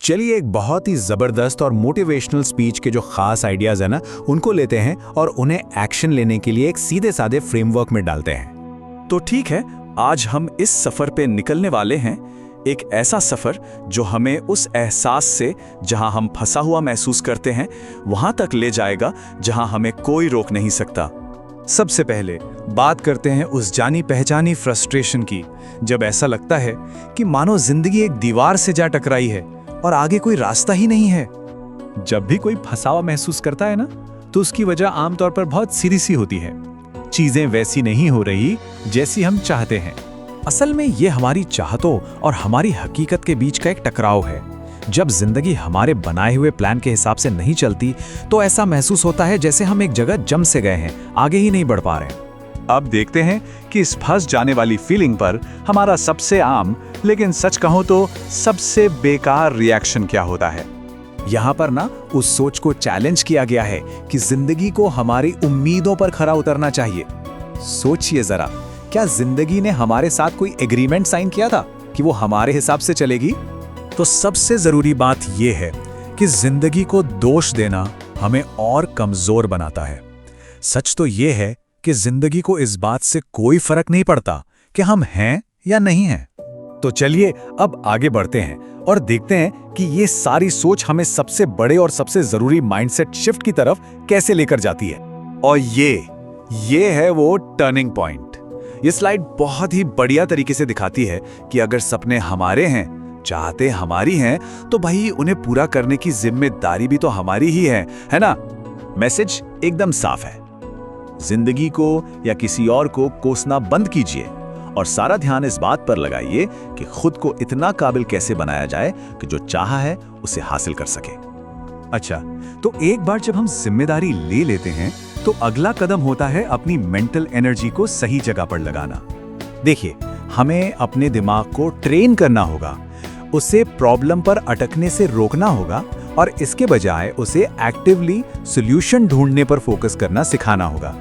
चलिए एक बहुत ही ज़बरदस्त और मोटिवेशनल स्पीच के जो खास आइडियाज़ हैं ना, उनको लेते हैं और उन्हें एक्शन लेने के लिए एक सीधे साधे फ्रेमवर्क में डालते हैं। तो ठीक है, आज हम इस सफ़र पे निकलने वाले हैं। एक ऐसा सफ़र जो हमें उस एहसास से जहां हम फंसा हुआ महसूस करते हैं वहां तक ले जाएगा जहां हमें कोई रोक नहीं सकता। सबसे पहले बात करते हैं उस जानी पहचानी फ्रस्ट्रेशन की, जब ऐसा लगता है कि मानो जिंदगी एक दीवार से जा टकराई है और आगे कोई रास्ता ही नहीं है। जब भी कोई फंसा हुआ महसूस करता है ना, तो उसकी वजह आमतौर पर बहुत सीधी सी होती है। चीजें वैसी नहीं हो रही जैसी हम चाहते हैं। असल में ये हमारी चाहतों और हमारी हकीकत के बीच का एक टकराव है। जब जिंदगी हमारे बनाए हुए प्लान के हिसाब से नहीं चलती, तो ऐसा महसूस होता है जैसे हम एक जगह जम से गए हैं, आगे ही नहीं बढ़ पा रहे। अब देखते हैं कि इस फंस जाने वाली फीलिंग पर हमारा सबसे आम, लेकिन सच कहूं तो सबसे बेकार रिएक्शन क्या होता है। यहाँ पर ना उस सोच को चैलेंज किया गया है कि जिंदगी को हमारी उम्मीदों पर खरा उतरना चाहिए। सोचिए जरा, क्या जिंदगी ने हमारे साथ कोई एग्रीमेंट साइन किया था कि वो हमारे हिसाब से चलेगी? तो सबसे जरूरी बात यह है कि जिंदगी को दोष देना हमें और कमजोर बनाता है। सच तो यह है कि जिंदगी को इस बात से कोई फर्क नहीं पड़ता कि हम हैं या नहीं हैं। तो चलिए अब आगे बढ़ते हैं और देखते हैं कि ये सारी सोच हमें सबसे बड़े और सबसे जरूरी माइंडसेट शिफ्ट की तरफ कैसे लेकर जाती है। और ये है वो टर्निंग पॉइंट। ये स्लाइड बहुत ही बढ़िया तरीके से दिखाती है कि अगर सपने हमारे हैं, चाहते हमारी हैं, तो भाई उन्हें पूरा करने की जिम्मेदारी भी तो हमारी ही है ना? मैसेज एकदम साफ है। जिंदगी को या किसी और को कोसना बंद कीजिए और सारा ध्यान इस बात पर लगाइए कि खुद को इतना काबिल कैसे बनाया जाए कि जो चाहा है उसे हासिल कर सके। अच्छा, तो एक बार जब हम जिम्मेदारी ले लेते हैं, तो अगला कदम होता है अपनी मेंटल एनर्जी को सही जगह पर लगाना। देखिए, हमें अपने दिमाग को ट्रेन करना होगा, उसे प्रॉब्लम पर अटकने से रोकना होगा और इसके बजाय उसे एक्टिवली सॉल्यूशन ढूंढने पर फोकस करना सिखाना होगा।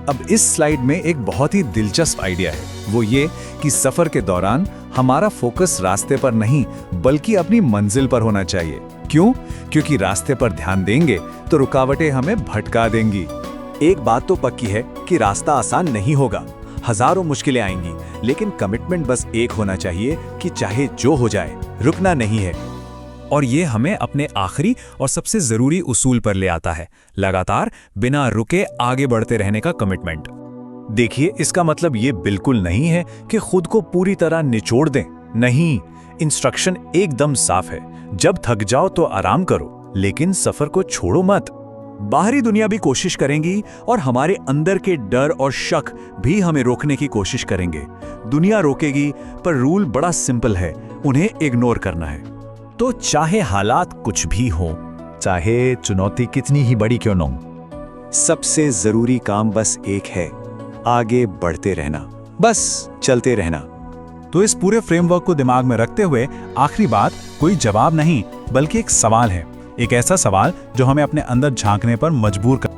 अब इस स्लाइड में एक बहुत ही दिलचस्प आइडिया है, वो ये कि सफर के दौरान हमारा फोकस रास्ते पर नहीं बल्कि अपनी मंजिल पर होना चाहिए। क्यों? क्योंकि रास्ते पर ध्यान देंगे तो रुकावटें हमें भटका देंगी। एक बात तो पक्की है कि रास्ता आसान नहीं होगा, हजारों मुश्किलें आएंगी, लेकिन कमिटमेंट बस एक होना चाहिए कि चाहे जो हो जाए, रुकना नहीं है। और ये हमें अपने आखिरी और सबसे जरूरी उसूल पर ले आता है, लगातार बिना रुके आगे बढ़ते रहने का कमिटमेंट। देखिए, इसका मतलब ये बिल्कुल नहीं है कि खुद को पूरी तरह निचोड़ दें। नहीं, इंस्ट्रक्शन एकदम साफ है। जब थक जाओ तो आराम करो, लेकिन सफर को छोड़ो मत। बाहरी दुनिया भी कोशिश करेंगी और हमारे अंदर के डर और शक भी हमें रोकने की कोशिश करेंगे। दुनिया रोकेगी, पर रूल बड़ा सिंपल है, उन्हें इग्नोर करना है। तो चाहे हालात कुछ भी हो, चाहे चुनौती कितनी ही बड़ी क्यों न हो, सबसे जरूरी काम बस एक है, आगे बढ़ते रहना, बस चलते रहना। तो इस पूरे फ्रेमवर्क को दिमाग में रखते हुए आखिरी बात कोई जवाब नहीं बल्कि एक सवाल है, एक ऐसा सवाल जो हमें अपने अंदर झांकने पर मजबूर कर